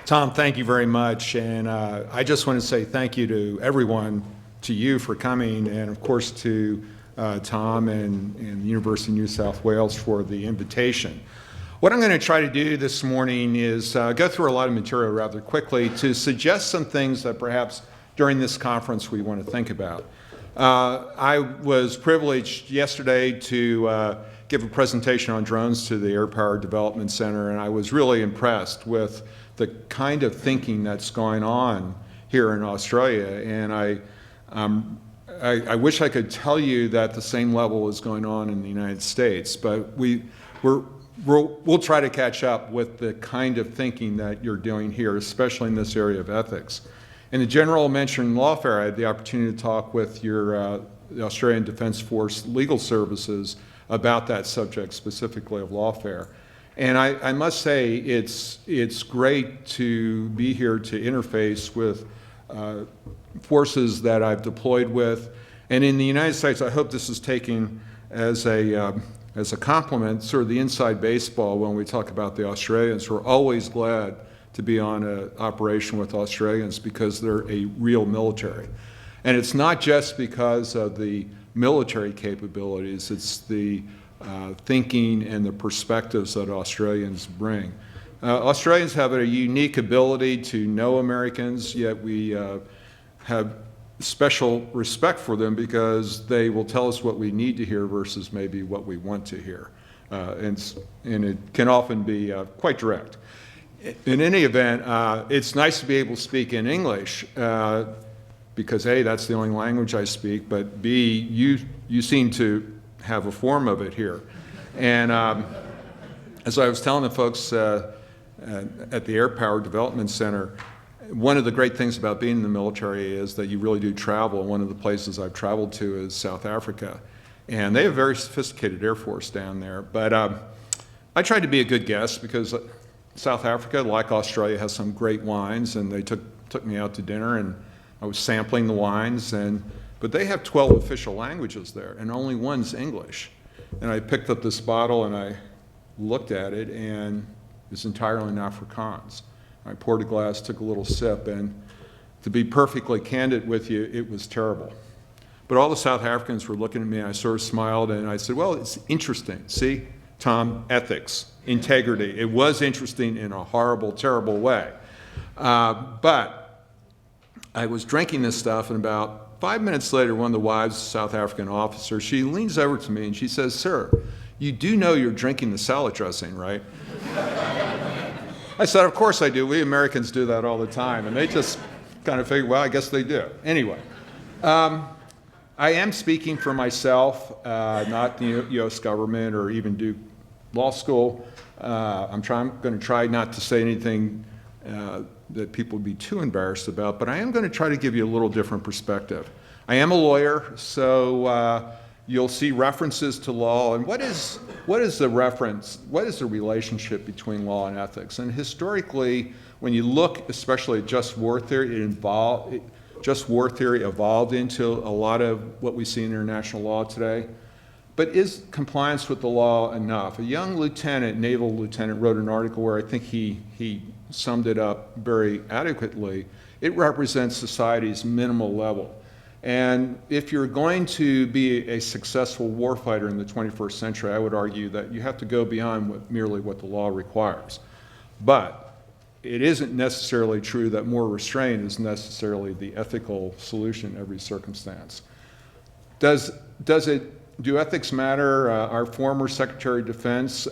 Tom, thank you very much. And I just want to say thank you to everyone, to you for coming, and of course to Tom and the University of New South Wales for the invitation. What I'm going to try to do this morning is go through a lot of material rather quickly to suggest some things that perhaps during this conference we want to think about. I was privileged yesterday to give a presentation on drones to the Air Power Development Center, and I was really impressed with the kind of thinking that's going on here in Australia. And I wish I could tell you that the same level is going on in the United States, but we'll try to catch up with the kind of thinking that you're doing here, especially in this area of ethics. In the general mention lawfare, I had the opportunity to talk with the Australian Defence Force Legal Services about that subject, specifically of lawfare. And I must say it's great to be here to interface with forces that I've deployed with. And in the United States, I hope this is taken as a compliment, sort of the inside baseball when we talk about the Australians. We're always glad to be on an operation with Australians because they're a real military. And it's not just because of the military capabilities, it's the thinking and the perspectives that Australians bring. Australians have a unique ability to know Americans, yet we have special respect for them because they will tell us what we need to hear versus maybe what we want to hear. And it can often be quite direct. In any event, it's nice to be able to speak in English because A, that's the only language I speak, but B, you seem to have a form of it here. And as I was telling the folks at the Air Power Development Center, one of the great things about being in the military is that you really do travel. One of the places I've traveled to is South Africa. And they have a very sophisticated Air Force down there. But I tried to be a good guest because South Africa, like Australia, has some great wines, and they took me out to dinner, and I was sampling the wines. But they have 12 official languages there, and only one's English. And I picked up this bottle, and I looked at it, and it's entirely in Afrikaans. I poured a glass, took a little sip, and to be perfectly candid with you, it was terrible. But all the South Africans were looking at me, and I sort of smiled, and I said, well, it's interesting. See, Tom, ethics, integrity. It was interesting in a horrible, terrible way. But I was drinking this stuff, and about 5 minutes later, one of the wives, South African officer, she leans over to me and she says, sir, you do know you're drinking the salad dressing, right? I said, of course I do. We Americans do that all the time. And they just kind of figured, well, I guess they do. Anyway, I am speaking for myself, not the U.S. government or even Duke Law School. I'm going to try not to say anything that people would be too embarrassed about, but I am going to try to give you a little different perspective. I am a lawyer, so you'll see references to law. And what is the reference? What is the relationship between law and ethics? And historically, when you look especially at just war theory, just war theory evolved into a lot of what we see in international law today. But is compliance with the law enough? A young lieutenant, naval lieutenant, wrote an article where I think he summed it up very adequately. It represents society's minimal level. And if you're going to be a successful warfighter in the 21st century, I would argue that you have to go beyond merely what the law requires. But it isn't necessarily true that more restraint is necessarily the ethical solution in every circumstance. Do ethics matter? Our former Secretary of Defense,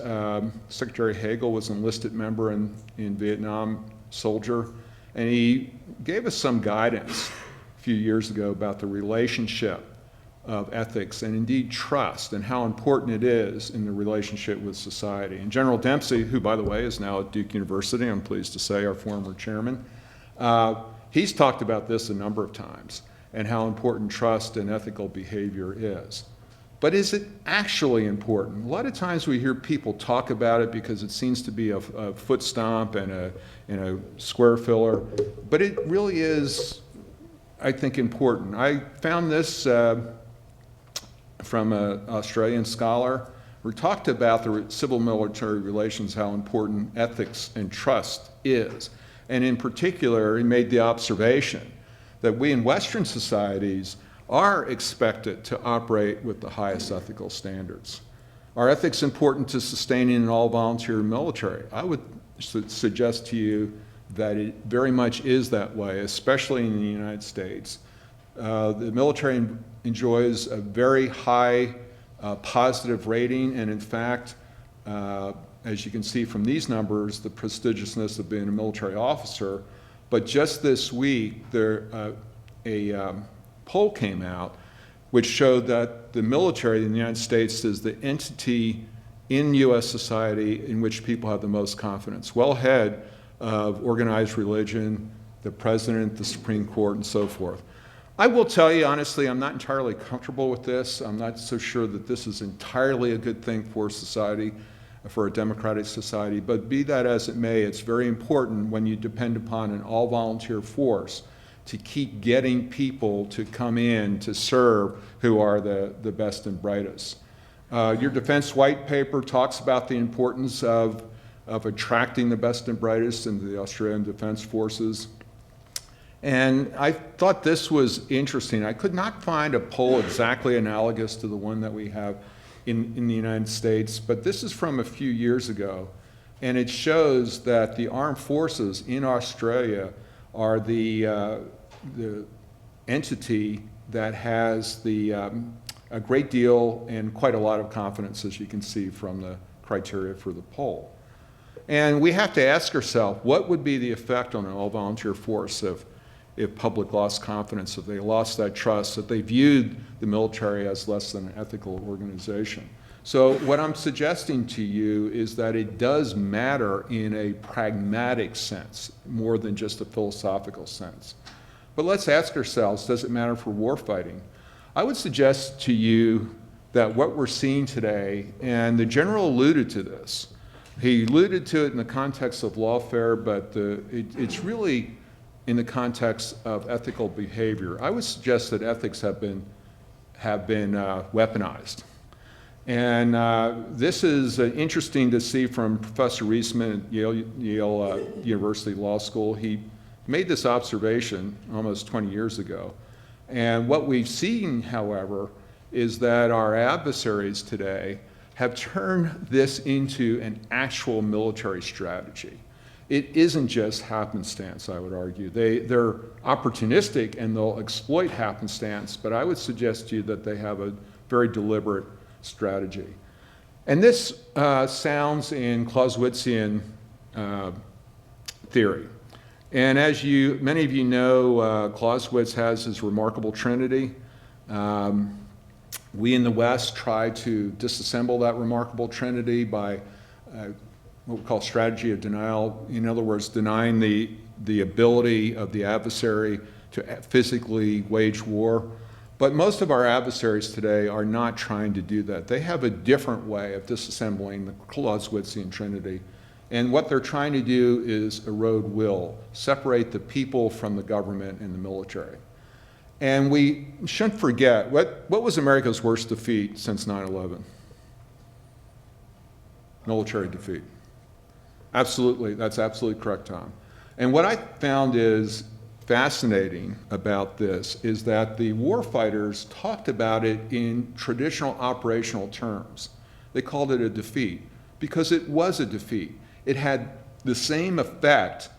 Secretary Hagel, was an enlisted member in Vietnam, soldier, and he gave us some guidance a few years ago about the relationship of ethics and indeed trust and how important it is in the relationship with society. And General Dempsey, who by the way is now at Duke University, I'm pleased to say, our former chairman, he's talked about this a number of times and how important trust and ethical behavior is. But is it actually important? A lot of times we hear people talk about it because it seems to be a foot stomp and a square filler, but it really is, I think, important. I found this from an Australian scholar who talked about the civil-military relations, how important ethics and trust is. And in particular, he made the observation that we in Western societies are expected to operate with the highest ethical standards. Are ethics important to sustaining an all-volunteer military? I would suggest to you that it very much is that way, especially in the United States. The military enjoys a very high positive rating, and in fact, as you can see from these numbers, the prestigiousness of being a military officer. But just this week, a poll came out which showed that the military in the United States is the entity in U.S. society in which people have the most confidence, well ahead of organized religion, the president, the Supreme Court, and so forth. I will tell you, honestly, I'm not entirely comfortable with this. I'm not so sure that this is entirely a good thing for society, for a democratic society, but be that as it may, it's very important when you depend upon an all-volunteer force to keep getting people to come in to serve who are the best and brightest. Your defense white paper talks about the importance of attracting the best and brightest into the Australian Defense Forces. And I thought this was interesting. I could not find a poll exactly analogous to the one that we have in the United States, but this is from a few years ago, and it shows that the armed forces in Australia are the entity that has a great deal and quite a lot of confidence, as you can see from the criteria for the poll. And we have to ask ourselves, what would be the effect on an all-volunteer force if public lost confidence, if they lost that trust, if they viewed the military as less than an ethical organization? So what I'm suggesting to you is that it does matter in a pragmatic sense, more than just a philosophical sense. But let's ask ourselves, does it matter for warfighting? I would suggest to you that what we're seeing today, and the general alluded to this, he alluded to it in the context of lawfare, but it's really in the context of ethical behavior. I would suggest that ethics have been weaponized. And this is interesting to see from Professor Reisman at Yale University Law School. He made this observation almost 20 years ago. And what we've seen, however, is that our adversaries today have turned this into an actual military strategy. It isn't just happenstance, I would argue. They're opportunistic and they'll exploit happenstance, but I would suggest to you that they have a very deliberate strategy. And this sounds in Clausewitzian theory. And as many of you know, Clausewitz has his remarkable trinity. We in the West try to disassemble that remarkable trinity by what we call strategy of denial. In other words, denying the ability of the adversary to physically wage war. But most of our adversaries today are not trying to do that. They have a different way of disassembling the Clausewitzian trinity. And what they're trying to do is erode will, separate the people from the government and the military. And we shouldn't forget, what was America's worst defeat since 9/11? Military defeat. Absolutely, that's absolutely correct, Tom. And what I found is fascinating about this is that the warfighters talked about it in traditional operational terms. They called it a defeat because it was a defeat. It had the same effect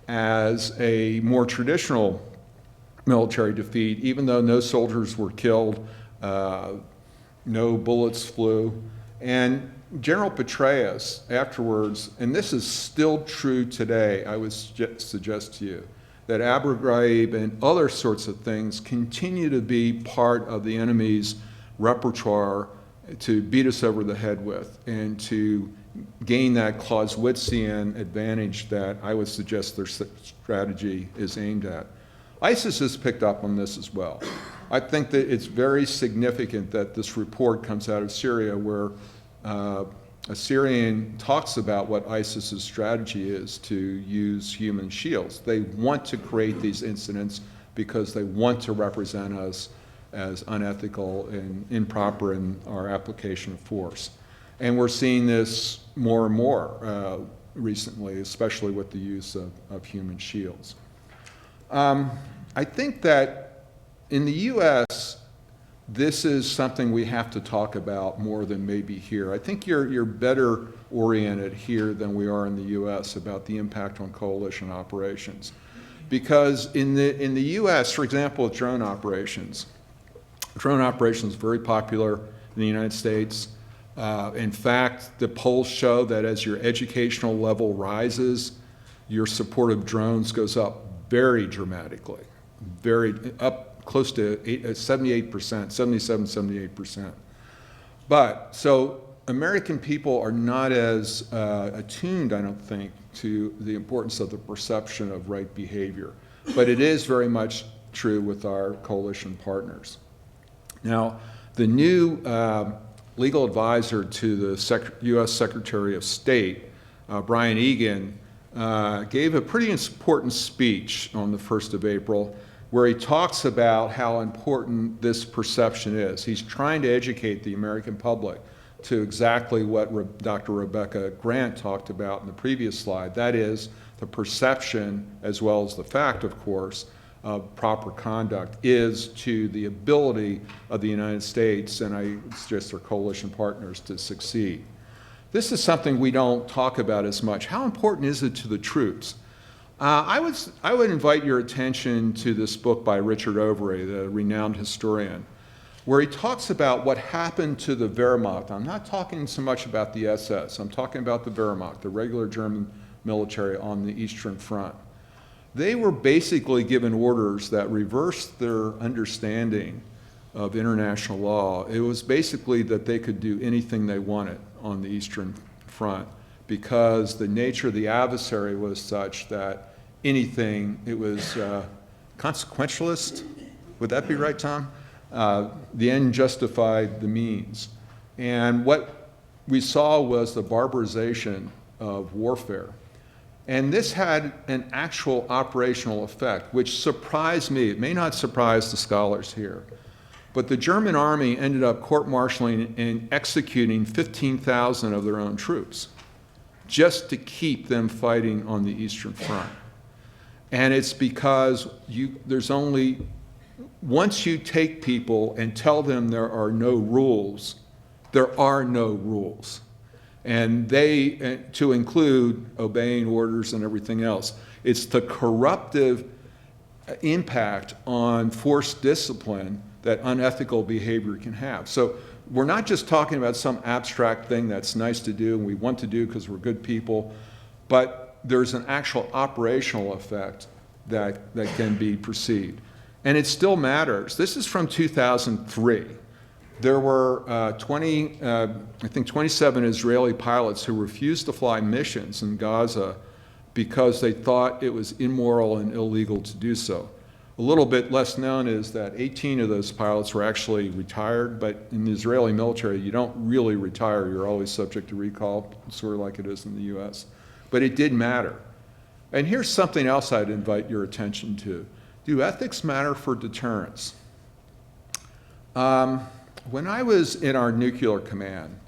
as a more traditional military defeat, even though no soldiers were killed, no bullets flew. And General Petraeus afterwards, and this is still true today, I would suggest to you, that Abu Ghraib and other sorts of things continue to be part of the enemy's repertoire to beat us over the head with and to gain that Clausewitzian advantage that I would suggest their strategy is aimed at. ISIS has picked up on this as well. I think that it's very significant that this report comes out of Syria where a Syrian talks about what ISIS's strategy is to use human shields. They want to create these incidents because they want to represent us as unethical and improper in our application of force. And we're seeing this more and more. recently, especially with the use of human shields. I think that in the U.S., this is something we have to talk about more than maybe here. I think you're better oriented here than we are in the U.S. about the impact on coalition operations. Because in the U.S., for example, with drone operations very popular in the United States. In fact, the polls show that as your educational level rises, your support of drones goes up very dramatically, up close to 78%, 77-78%. But so American people are not as attuned, I don't think, to the importance of the perception of right behavior. But it is very much true with our coalition partners. Now, the new legal advisor to the U.S. Secretary of State, Brian Egan, gave a pretty important speech on the 1st of April where he talks about how important this perception is. He's trying to educate the American public to exactly what Dr. Rebecca Grant talked about in the previous slide. That is, the perception, as well as the fact, of course, of proper conduct is to the ability of the United States, and I suggest their coalition partners, to succeed. This is something we don't talk about as much. How important is it to the troops? I would invite your attention to this book by Richard Overy, the renowned historian, where he talks about what happened to the Wehrmacht. I'm not talking so much about the SS. I'm talking about the Wehrmacht, the regular German military on the Eastern Front. They were basically given orders that reversed their understanding of international law. It was basically that they could do anything they wanted on the Eastern Front because the nature of the adversary was such that anything, it was consequentialist. Would that be right, Tom? The end justified the means. And what we saw was the barbarization of warfare. And this had an actual operational effect, which surprised me. It may not surprise the scholars here. But the German army ended up court-martialing and executing 15,000 of their own troops just to keep them fighting on the Eastern Front. And it's because there's only, once you take people and tell them there are no rules, there are no rules. And they, to include obeying orders and everything else. It's the corruptive impact on forced discipline that unethical behavior can have. So we're not just talking about some abstract thing that's nice to do and we want to do because we're good people, but there's an actual operational effect that can be perceived. And it still matters. This is from 2003. There were 27 Israeli pilots who refused to fly missions in Gaza because they thought it was immoral and illegal to do so. A little bit less known is that 18 of those pilots were actually retired, but in the Israeli military, you don't really retire. You're always subject to recall, sort of like it is in the US. But it did matter. And here's something else I'd invite your attention to. Do ethics matter for deterrence? When I was in our nuclear command,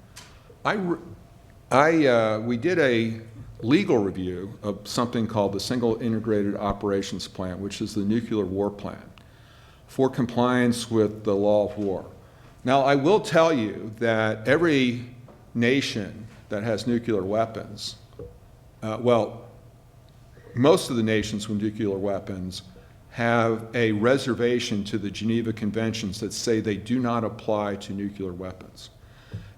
we did a legal review of something called the Single Integrated Operations Plan, which is the nuclear war plan, for compliance with the law of war. Now, I will tell you that every nation that has nuclear weapons, most of the nations with nuclear weapons have a reservation to the Geneva Conventions that say they do not apply to nuclear weapons.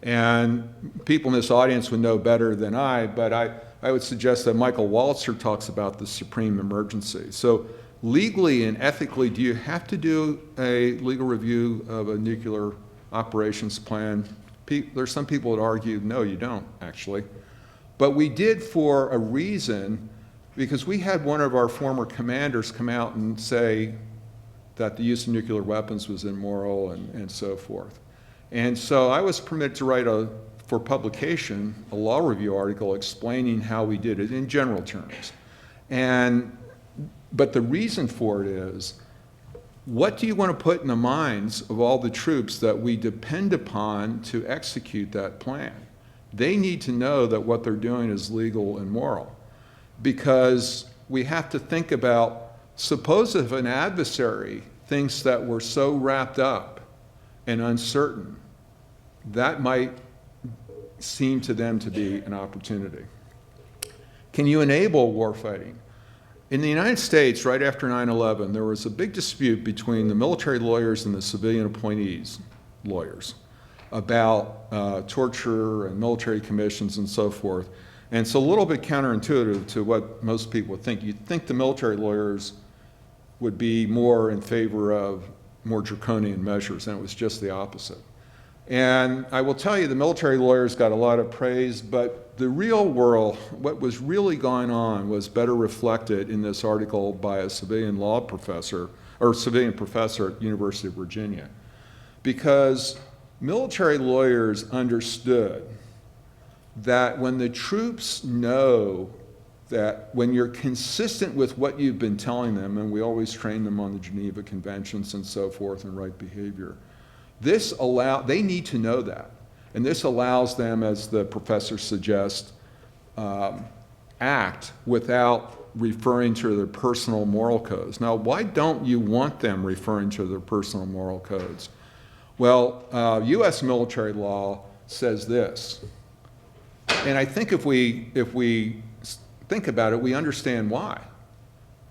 And people in this audience would know better than I, but I would suggest that Michael Walzer talks about the supreme emergency. So legally and ethically, do you have to do a legal review of a nuclear operations plan? There's some people that argue, no, you don't, actually. But we did for a reason, because we had one of our former commanders come out and say that the use of nuclear weapons was immoral and so forth. And so I was permitted to write for publication a law review article explaining how we did it in general terms. But the reason for it is, what do you want to put in the minds of all the troops that we depend upon to execute that plan? they need to know that what they're doing is legal and moral. Because we have to think about, suppose if an adversary thinks that we're so wrapped up and uncertain, that might seem to them to be an opportunity. Can you enable warfighting? In the United States, right after 9/11, there was a big dispute between the military lawyers and the civilian appointees lawyers about torture and military commissions and so forth. And it's a little bit counterintuitive to what most people would think. You'd think the military lawyers would be more in favor of more draconian measures, and it was just the opposite. And I will tell you, the military lawyers got a lot of praise, but the real world, what was really going on, was better reflected in this article by a civilian law professor, or civilian professor at University of Virginia. Because military lawyers understood that when the troops know that when you're consistent with what you've been telling them, and we always train them on the Geneva Conventions and so forth and right behavior, they need to know that. And this allows them, as the professor suggests, act without referring to their personal moral codes. Now, why don't you want them referring to their personal moral codes? Well, US military law says this. And I think if we think about it, we understand why.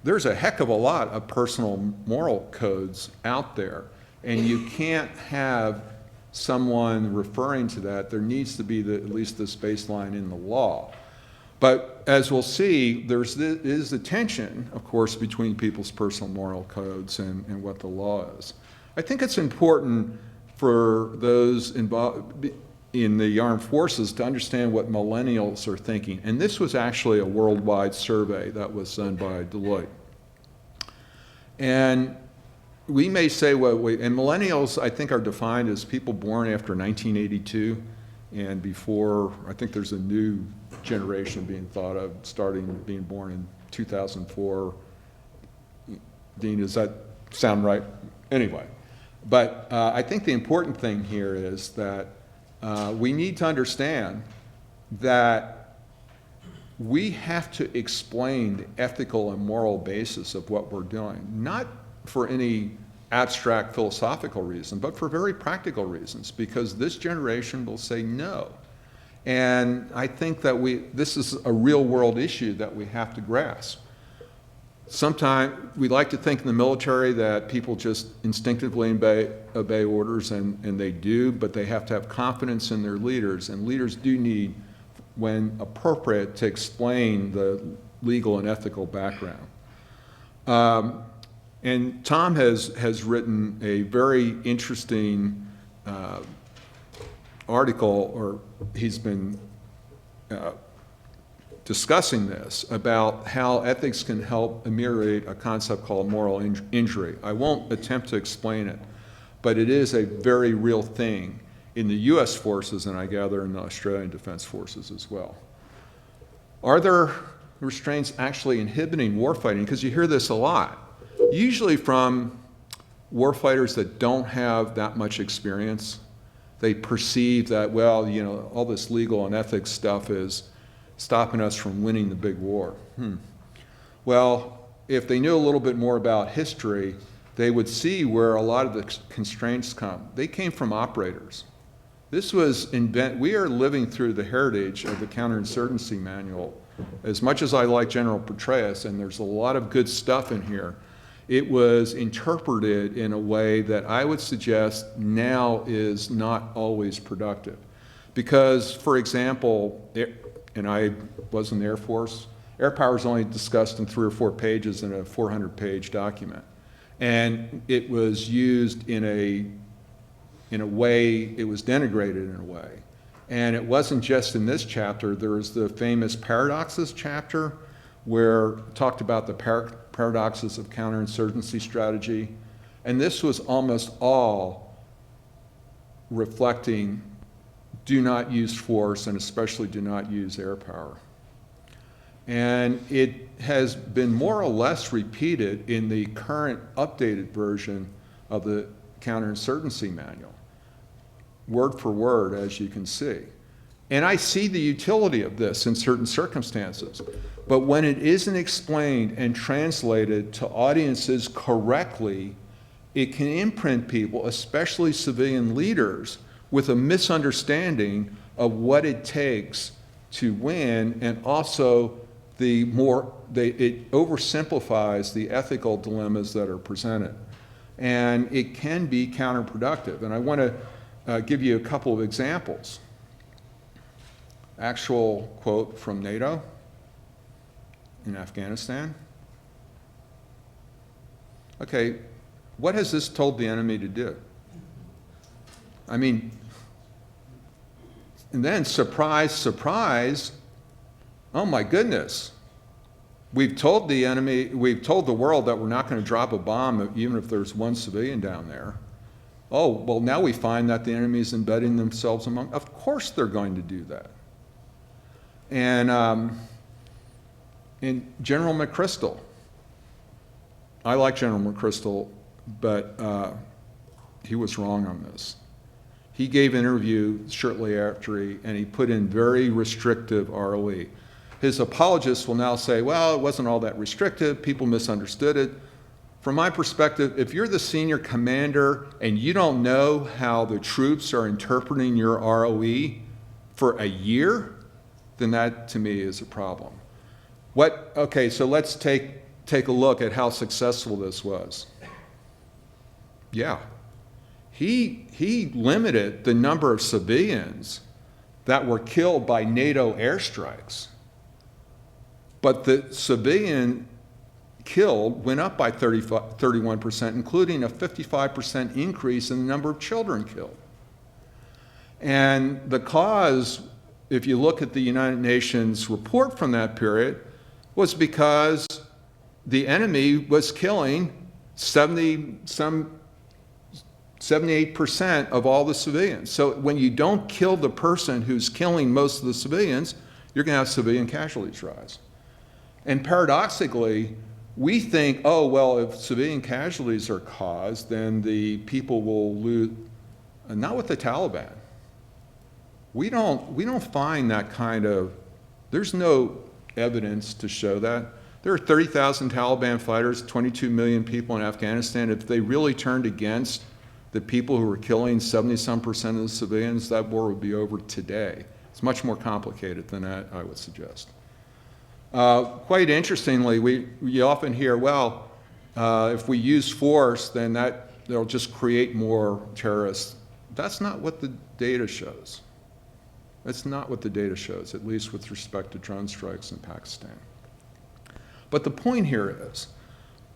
There's a heck of a lot of personal moral codes out there, and you can't have someone referring to that. There needs to be at least this baseline in the law. But as we'll see, there is a tension, of course, between people's personal moral codes and what the law is. I think it's important for those involved in the armed forces to understand what millennials are thinking. And this was actually a worldwide survey that was done by Deloitte. And we may say, and millennials, I think, are defined as people born after 1982 and before. I think there's a new generation being thought of, being born in 2004. Dean, does that sound right? Anyway, but I think the important thing here is that we need to understand that we have to explain the ethical and moral basis of what we're doing, not for any abstract philosophical reason, but for very practical reasons, because this generation will say no. And I think that this is a real world issue that we have to grasp. Sometimes we like to think in the military that people just instinctively obey orders, and they do, but they have to have confidence in their leaders, and leaders do need, when appropriate, to explain the legal and ethical background. And Tom has written a very interesting article, or he's been discussing this, about how ethics can help ameliorate a concept called moral injury. I won't attempt to explain it, but it is a very real thing in the US forces, and I gather in the Australian Defense Forces as well. Are there restraints actually inhibiting warfighting? Because you hear this a lot, usually from warfighters that don't have that much experience. They perceive that, well, you know, all this legal and ethics stuff is stopping us from winning the big war. Well, if they knew a little bit more about history, they would see where a lot of the constraints come. They came from operators. This was we are living through the heritage of the counterinsurgency manual. As much as I like General Petraeus, and there's a lot of good stuff in here, it was interpreted in a way that I would suggest now is not always productive. Because, for example, and I was in the Air Force, air power is only discussed in 3 or 4 pages in a 400-page document. And it was used in a way, it was denigrated in a way. And it wasn't just in this chapter. There was the famous paradoxes chapter, where it talked about the paradoxes of counterinsurgency strategy. And this was almost all reflecting do not use force, and especially do not use air power. And it has been more or less repeated in the current updated version of the counterinsurgency manual, word for word, as you can see. And I see the utility of this in certain circumstances. But when it isn't explained and translated to audiences correctly, it can imprint people, especially civilian leaders, with a misunderstanding of what it takes to win, and also it oversimplifies the ethical dilemmas that are presented. And it can be counterproductive. And I want to give you a couple of examples. Actual quote from NATO in Afghanistan. Okay, what has this told the enemy to do? I mean, and then surprise, surprise, oh my goodness. We've told the enemy, we've told the world that we're not going to drop a bomb even if there's one civilian down there. Oh, well, now we find that the enemy is embedding themselves among, of course they're going to do that. And in General McChrystal, I like General McChrystal, but he was wrong on this. He gave an interview shortly after and he put in very restrictive ROE. His apologists will now say, well, it wasn't all that restrictive, people misunderstood it. From my perspective, if you're the senior commander and you don't know how the troops are interpreting your ROE for a year, then that to me is a problem. Okay, so let's take a look at how successful this was. Yeah, he limited the number of civilians that were killed by NATO airstrikes. But the civilian killed went up by 31%, including a 55% increase in the number of children killed. And the cause, if you look at the United Nations report from that period, was because the enemy was killing 78% of all the civilians. So when you don't kill the person who's killing most of the civilians, you're going to have civilian casualties rise. And paradoxically, we think, oh, well, if civilian casualties are caused, then the people will lose. Not with the Taliban. We don't find that kind of, there's no evidence to show that. There are 30,000 Taliban fighters, 22 million people in Afghanistan. If they really turned against the people who were killing 70-some% of the civilians, that war would be over today. It's much more complicated than that, I would suggest. Quite interestingly, we often hear, well, if we use force, then they'll just create more terrorists. That's not what the data shows. That's not what the data shows, at least with respect to drone strikes in Pakistan. But the point here is,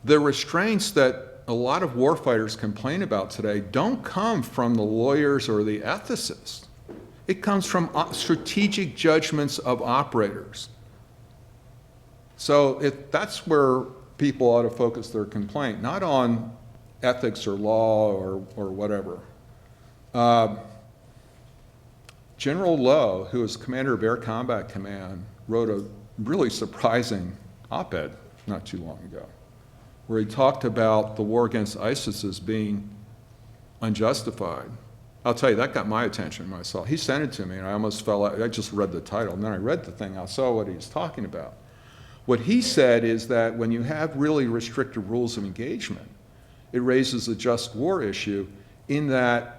the restraints that a lot of warfighters complain about today don't come from the lawyers or the ethicists. It comes from strategic judgments of operators. So that's where people ought to focus their complaint, not on ethics or law or whatever. General Lowe, who is commander of Air Combat Command, wrote a really surprising op-ed not too long ago, where he talked about the war against ISIS as being unjustified. I'll tell you, that got my attention when I saw it. He sent it to me, and I almost fell out. I just read the title, and then I read the thing. I saw what he was talking about. What he said is that when you have really restrictive rules of engagement, it raises a just war issue in that,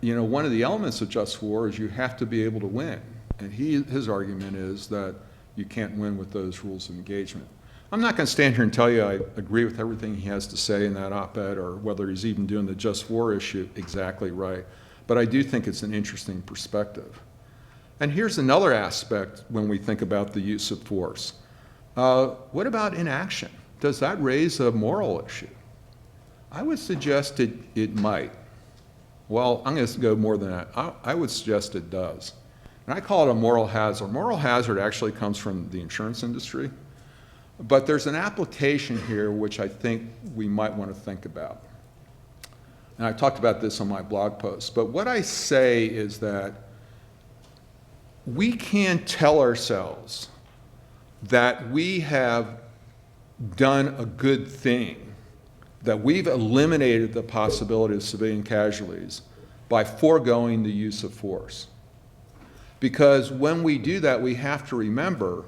one of the elements of just war is you have to be able to win. And his argument is that you can't win with those rules of engagement. I'm not going to stand here and tell you I agree with everything he has to say in that op-ed or whether he's even doing the just war issue exactly right, but I do think it's an interesting perspective. And here's another aspect when we think about the use of force. What about inaction? Does that raise a moral issue? I would suggest it might. Well, I'm going to go more than that. I would suggest it does. And I call it a moral hazard. Moral hazard actually comes from the insurance industry. But there's an application here which I think we might want to think about. And I talked about this on my blog post. But what I say is that we can't tell ourselves that we have done a good thing, that we've eliminated the possibility of civilian casualties by foregoing the use of force. Because when we do that, we have to remember,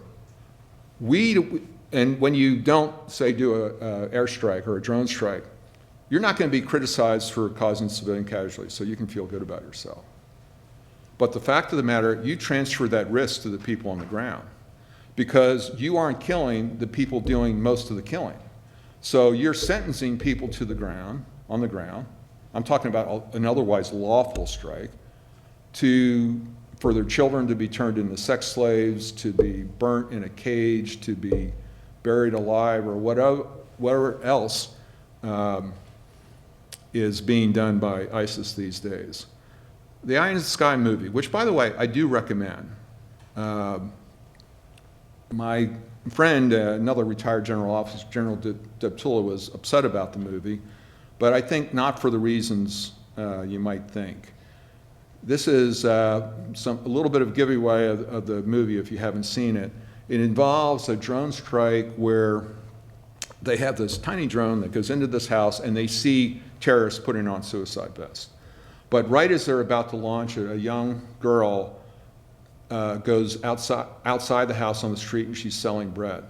and when you don't, say, do an airstrike or a drone strike, you're not going to be criticized for causing civilian casualties, so you can feel good about yourself. But the fact of the matter, you transfer that risk to the people on the ground, because you aren't killing the people doing most of the killing. So you're sentencing people to the ground, on the ground. I'm talking about an otherwise lawful strike, for their children to be turned into sex slaves, to be burnt in a cage, to be buried alive, or whatever else is being done by ISIS these days. The Eye in the Sky movie, which, by the way, I do recommend. My friend, another retired general officer, General Deptula, was upset about the movie, but I think not for the reasons you might think. This is a little bit of giveaway of the movie if you haven't seen it. It involves a drone strike where they have this tiny drone that goes into this house and they see terrorists putting on suicide vests. But right as they're about to launch it, a young girl goes outside the house on the street and she's selling bread.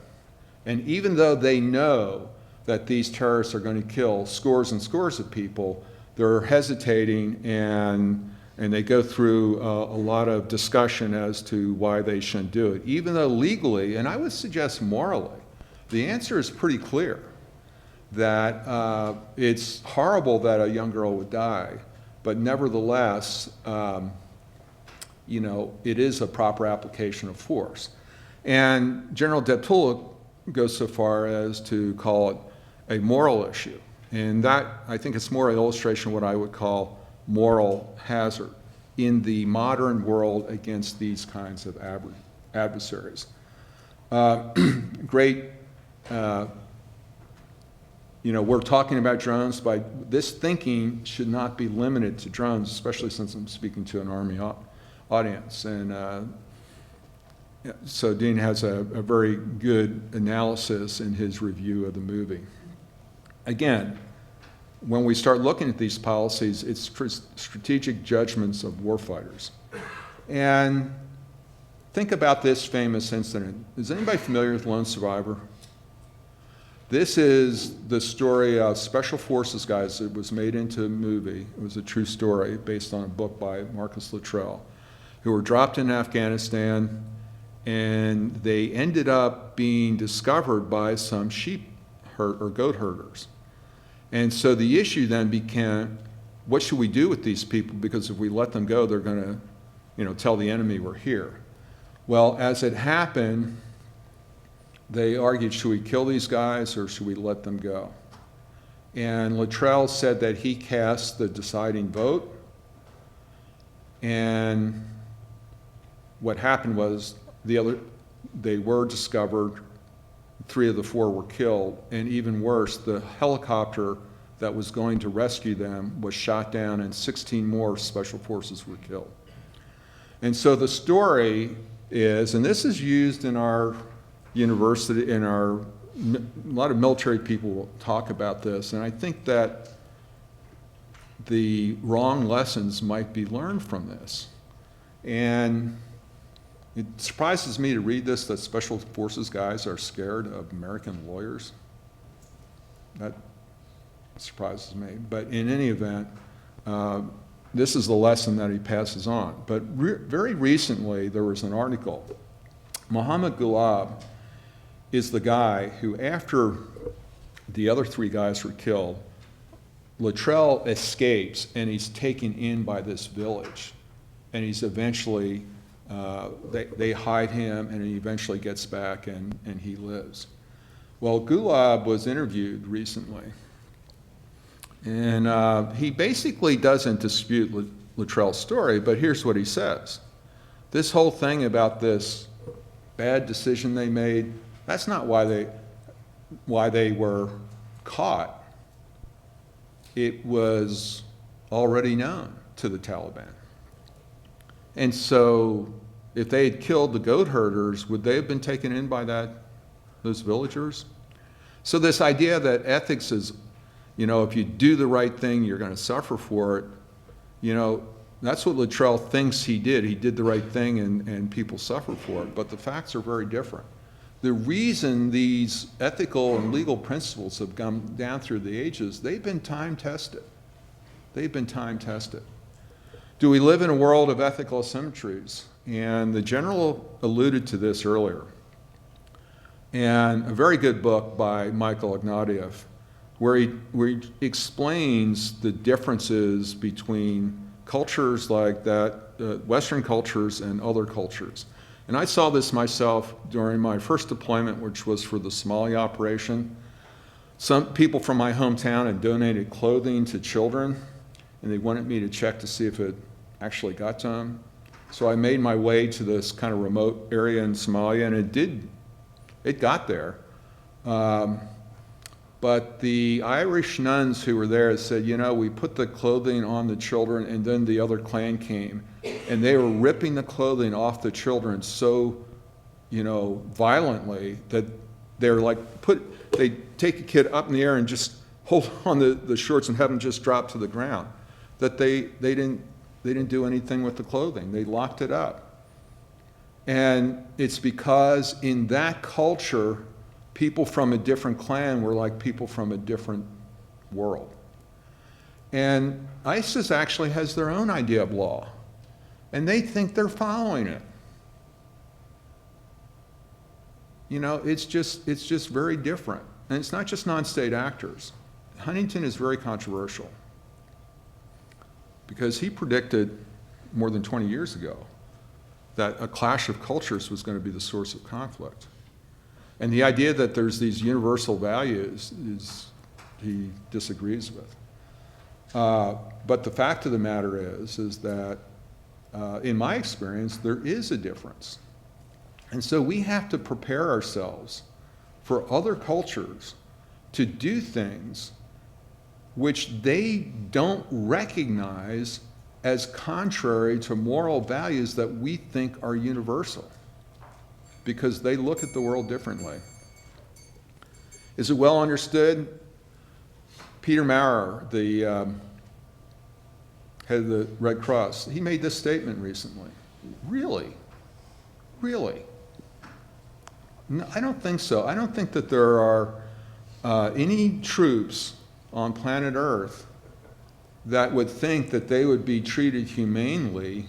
And even though they know that these terrorists are going to kill scores and scores of people, they're hesitating and they go through a lot of discussion as to why they shouldn't do it. Even though legally, and I would suggest morally, the answer is pretty clear, that it's horrible that a young girl would die, but nevertheless, it is a proper application of force. And General Deptula goes so far as to call it a moral issue. And that, I think it's more an illustration of what I would call moral hazard in the modern world against these kinds of adversaries. We're talking about drones, but this thinking should not be limited to drones, especially since I'm speaking to an Army audience. And so Dean has a very good analysis in his review of the movie. Again, when we start looking at these policies, it's strategic judgments of warfighters. And think about this famous incident. Is anybody familiar with Lone Survivor? This is the story of Special Forces guys. It was made into a movie. It was a true story based on a book by Marcus Luttrell, who were dropped in Afghanistan, and they ended up being discovered by some sheep or goat herders. And so the issue then became, what should we do with these people? Because if we let them go, they're going to, tell the enemy we're here. Well, as it happened, they argued, should we kill these guys or should we let them go? And Luttrell said that he cast the deciding vote. And what happened was they were discovered. 3 of the 4 were killed, and even worse, the helicopter that was going to rescue them was shot down, and 16 more Special Forces were killed. And so the story is, and this is used in our university, a lot of military people will talk about this, and I think that the wrong lessons might be learned from this. And it surprises me to read this, that Special Forces guys are scared of American lawyers. That surprises me. But in any event, this is the lesson that he passes on. But very recently, there was an article. Mohammed Gulab is the guy who, after the other 3 guys were killed, Luttrell escapes, and he's taken in by this village. And he's eventually... they hide him, and he eventually gets back, and he lives. Well, Gulab was interviewed recently, and he basically doesn't dispute Luttrell's story, but here's what he says. This whole thing about this bad decision they made, that's not why they were caught. It was already known to the Taliban. And so if they had killed the goat herders, would they have been taken in by those villagers? So this idea that ethics is, if you do the right thing, you're going to suffer for it, That's what Luttrell thinks he did. He did the right thing, and people suffer for it. But the facts are very different. The reason these ethical and legal principles have come down through the ages, they've been time-tested. They've been time-tested. Do we live in a world of ethical asymmetries? And the general alluded to this earlier. And a very good book by Michael Ignatieff, where he explains the differences between cultures like that, Western cultures and other cultures. And I saw this myself during my first deployment, which was for the Somalia operation. Some people from my hometown had donated clothing to children, and they wanted me to check to see if it actually got to them. So I made my way to this kind of remote area in Somalia, and it got there. But the Irish nuns who were there said, you know, we put the clothing on the children, and then the other clan came, and they were ripping the clothing off the children so, you know, violently that they're like, they take a kid up in the air and just hold on the shorts and have them just drop to the ground. That they didn't do anything with the clothing. They locked it up. And it's because in that culture, people from a different clan were like people from a different world. And ISIS actually has their own idea of law, and they think they're following it. You know, it's just very different. And it's not just non-state actors. Huntington is very controversial because he predicted more than 20 years ago that a clash of cultures was going to be the source of conflict. And the idea that there's these universal values he disagrees with. But the fact of the matter is that in my experience, there is a difference. And so we have to prepare ourselves for other cultures to do things which they don't recognize as contrary to moral values that we think are universal, because they look at the world differently. Is it well understood? Peter Maurer, the head of the Red Cross, he made this statement recently. Really? Really? No, I don't think so. I don't think that there are any troops on planet Earth that would think that they would be treated humanely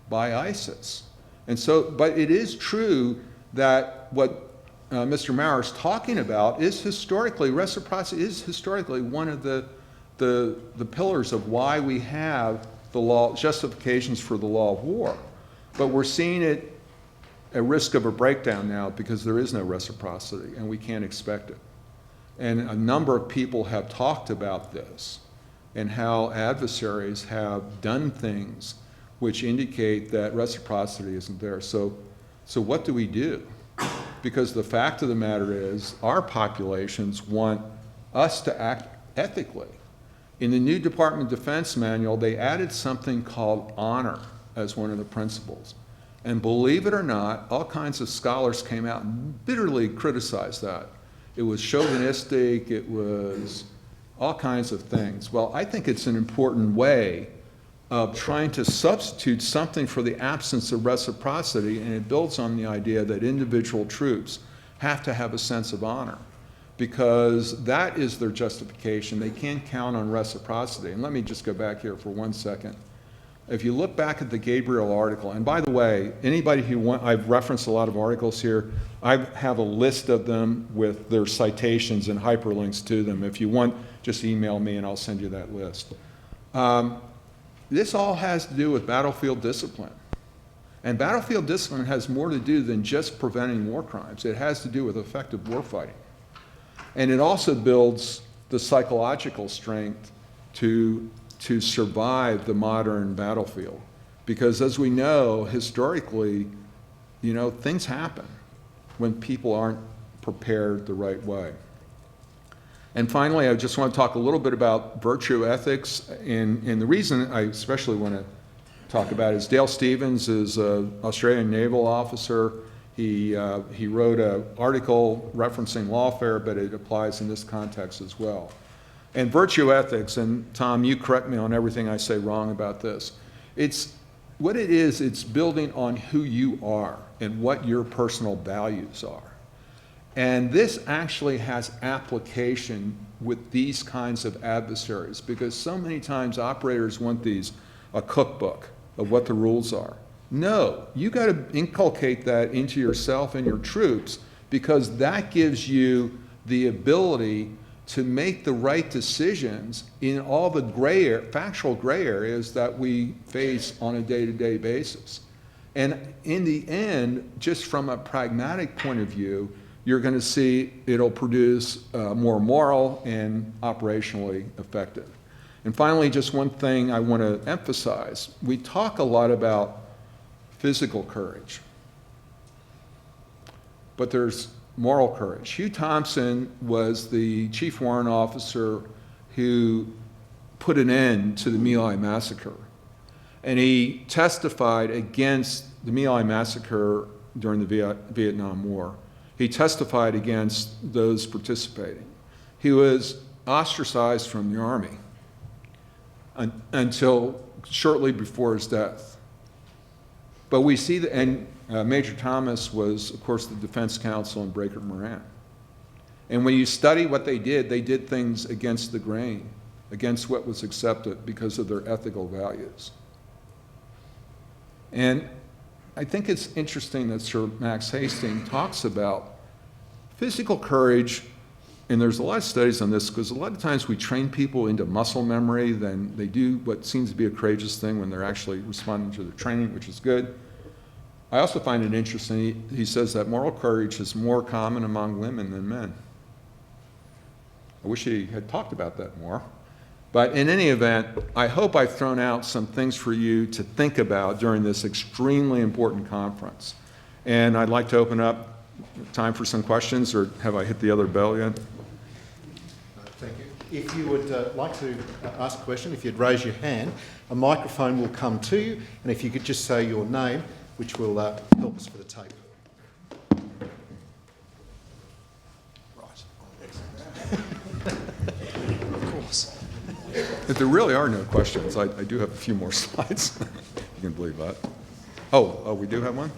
by ISIS. And so, but it is true that what Mr. Maurer is talking about is historically, reciprocity is historically one of the pillars of why we have the law, justifications for the law of war. But we're seeing it at risk of a breakdown now because there is no reciprocity and we can't expect it. And a number of people have talked about this and how adversaries have done things which indicate that reciprocity isn't there. So what do we do? Because the fact of the matter is our populations want us to act ethically. In the new Department of Defense manual, they added something called honor as one of the principles. And believe it or not, all kinds of scholars came out and bitterly criticized that. It was chauvinistic, it was all kinds of things. Well, I think it's an important way of trying to substitute something for the absence of reciprocity, and it builds on the idea that individual troops have to have a sense of honor, because that is their justification. They can't count on reciprocity. And let me just go back here for 1 second. If you look back at the Gabriel article, and by the way, anybody who wants, I've referenced a lot of articles here. I have a list of them with their citations and hyperlinks to them. If you want, just email me and I'll send you that list. This all has to do with battlefield discipline. And battlefield discipline has more to do than just preventing war crimes. It has to do with effective warfighting. And it also builds the psychological strength to survive the modern battlefield. Because as we know, historically, you know, things happen when people aren't prepared the right way. And finally, I just want to talk a little bit about virtue ethics. And the reason I especially want to talk about it is Dale Stevens is an Australian naval officer. He wrote an article referencing lawfare, but it applies in this context as well. And virtue ethics, and Tom, you correct me on everything I say wrong about this, What it is, it's building on who you are and what your personal values are. And this actually has application with these kinds of adversaries, because so many times operators want a cookbook of what the rules are. No, you got to inculcate that into yourself and your troops, because that gives you the ability to make the right decisions in all the factual gray areas that we face on a day-to-day basis. And in the end, just from a pragmatic point of view, you're going to see it'll produce more moral and operationally effective. And finally, just one thing I want to emphasize. We talk a lot about physical courage, but there's moral courage. Hugh Thompson was the chief warrant officer who put an end to the My Lai massacre. And he testified against the My Lai massacre during the Vietnam War. He testified against those participating. He was ostracized from the Army until shortly before his death. But we see that, and Major Thomas was, of course, the defense counsel in Breaker Moran. And when you study what they did things against the grain, against what was accepted because of their ethical values. And I think it's interesting that Sir Max Hastings talks about physical courage, and there's a lot of studies on this, because a lot of times we train people into muscle memory, then they do what seems to be a courageous thing when they're actually responding to their training, which is good. I also find it interesting, he says that moral courage is more common among women than men. I wish he had talked about that more. But in any event, I hope I've thrown out some things for you to think about during this extremely important conference. And I'd like to open up time for some questions, or have I hit the other bell yet? Thank you. If you would like to ask a question, if you'd raise your hand, a microphone will come to you, and if you could just say your name, which will help us for the tape. Of course. If there really are no questions, I do have a few more slides. You can believe that. Oh, we do have one?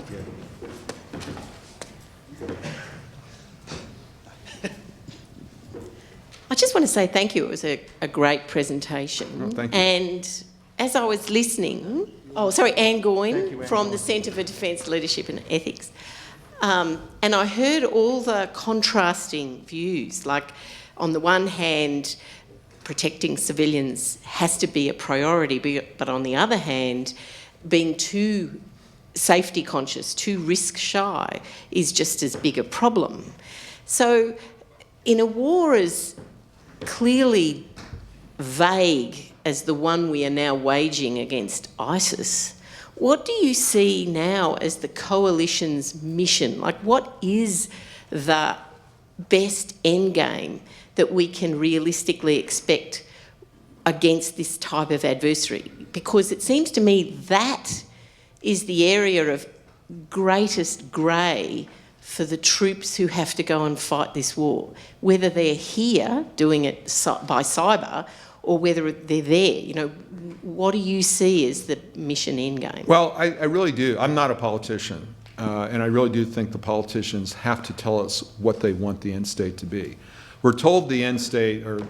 I just want to say thank you. It was a great presentation. Oh, thank you. And as I was listening, Anne Goyne from the Centre for Defence Leadership and Ethics. And I heard all the contrasting views, like on the one hand, protecting civilians has to be a priority, but on the other hand, being too safety conscious, too risk shy is just as big a problem. So in a war as clearly vague as the one we are now waging against ISIS, what do you see now as the coalition's mission? Like, what is the best endgame that we can realistically expect against this type of adversary? Because it seems to me that is the area of greatest grey for the troops who have to go and fight this war, whether they're here doing it by cyber or whether they're there. You know, what do you see as the mission endgame? Well, I really do. I'm not a politician, and I really do think the politicians have to tell us what they want the end state to be. We're told the end state, or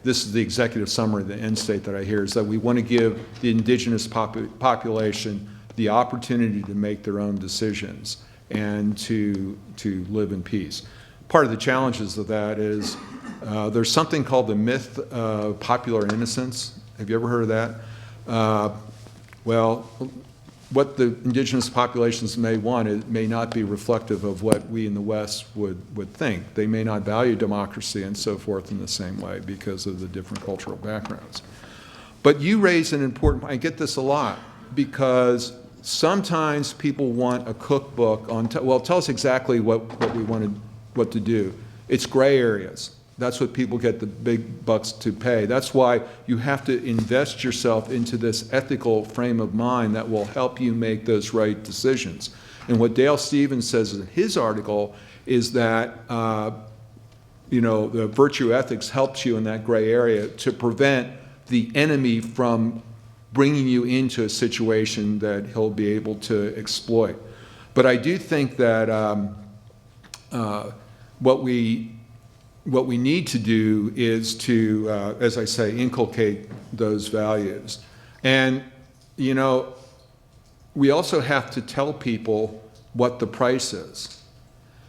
this is the executive summary of the end state that I hear, is that we want to give the indigenous population the opportunity to make their own decisions and to live in peace. Part of the challenges of that is there's something called the myth of popular innocence. Have you ever heard of that? Well, what the indigenous populations may want, it may not be reflective of what we in the West would think. They may not value democracy and so forth in the same way because of the different cultural backgrounds. But you raise an important point. I get this a lot because sometimes people want a cookbook on, well, tell us exactly what to do. It's gray areas. That's what people get the big bucks to pay. That's why you have to invest yourself into this ethical frame of mind that will help you make those right decisions. And what Dale Stevens says in his article is that the virtue ethics helps you in that gray area to prevent the enemy from bringing you into a situation that he'll be able to exploit. But I do think that what we need to do is to, as I say, inculcate those values. And, you know, we also have to tell people what the price is.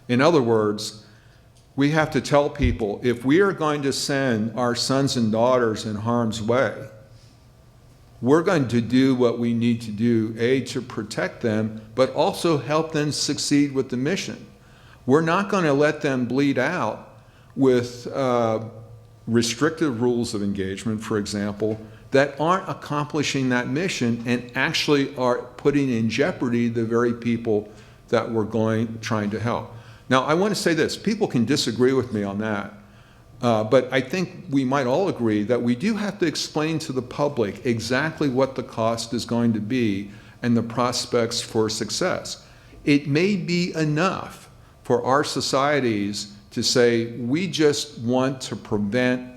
In other words, we have to tell people, if we are going to send our sons and daughters in harm's way, we're going to do what we need to do, A, to protect them, but also help them succeed with the mission. We're not going to let them bleed out with restrictive rules of engagement, for example, that aren't accomplishing that mission and actually are putting in jeopardy the very people that we're trying to help. Now, I want to say this. People can disagree with me on that. But I think we might all agree that we do have to explain to the public exactly what the cost is going to be and the prospects for success. It may be enough for our societies to say, we just want to prevent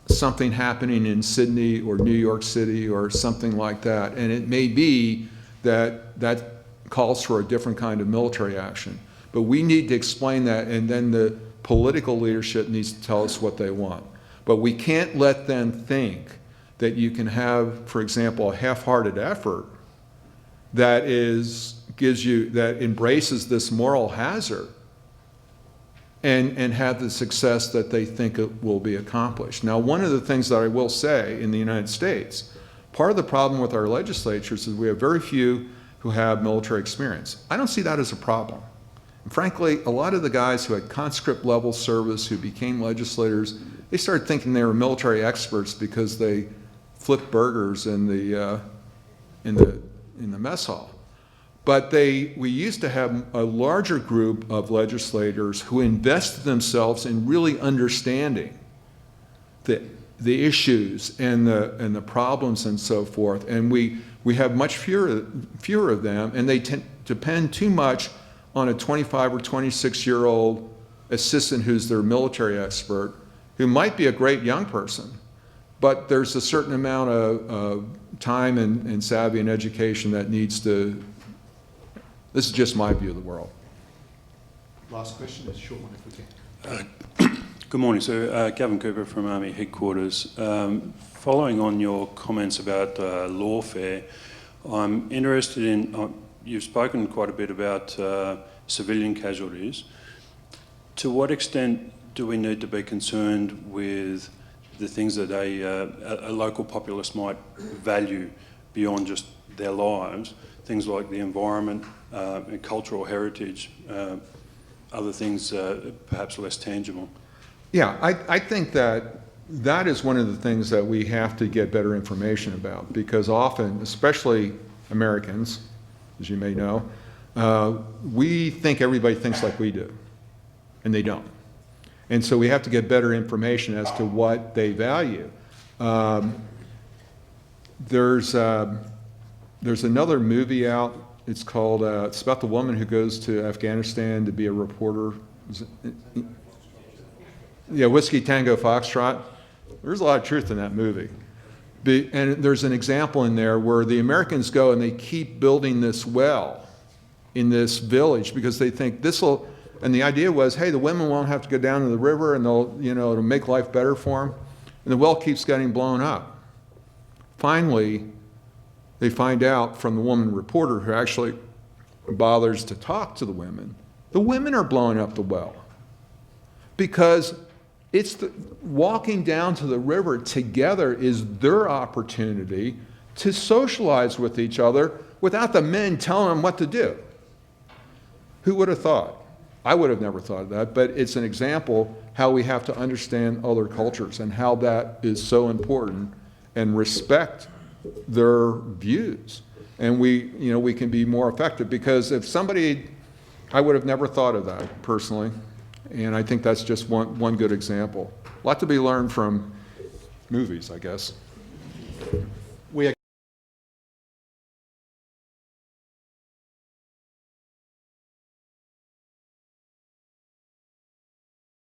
something happening in Sydney or New York City or something like that. And it may be that that calls for a different kind of military action. But we need to explain that, and then the political leadership needs to tell us what they want. But we can't let them think that you can have, for example, a half-hearted effort that embraces this moral hazard and have the success that they think it will be accomplished. Now, one of the things that I will say in the United States, part of the problem with our legislatures is we have very few who have military experience. I don't see that as a problem. And frankly, a lot of the guys who had conscript level service who became legislators, they started thinking they were military experts because they flipped burgers in the mess hall. But we used to have a larger group of legislators who invested themselves in really understanding the issues and the problems and so forth. And we have much fewer of them, and they depend too much on a 25 or 26-year-old assistant who's their military expert, who might be a great young person, but there's a certain amount of time and savvy and education that needs to. This is just my view of the world. Last question, a short one if we can. Good morning, sir. Gavin Cooper from Army Headquarters. Following on your comments about lawfare, I'm interested in, you've spoken quite a bit about civilian casualties. To what extent do we need to be concerned with the things that a local populace might value beyond just their lives, things like the environment, and cultural heritage, other things perhaps less tangible? Yeah, I think that is one of the things that we have to get better information about, because often, especially Americans, as you may know, we think everybody thinks like we do, and they don't. And so we have to get better information as to what they value. There's another movie out. It's called, it's about the woman who goes to Afghanistan to be a reporter. Yeah, Whiskey Tango Foxtrot. There's a lot of truth in that movie. And there's an example in there where the Americans go and they keep building this well in this village because they think this will, and the idea was, hey, the women won't have to go down to the river and they'll, it'll make life better for them. And the well keeps getting blown up. Finally, they find out from the woman reporter who actually bothers to talk to the women are blowing up the well. Because it's walking down to the river together is their opportunity to socialize with each other without the men telling them what to do. Who would have thought? I would have never thought of that, but it's an example how we have to understand other cultures and how that is so important and respect their views. And we can be more effective, because if somebody, I would have never thought of that personally. And I think that's just one good example. A lot to be learned from movies, I guess.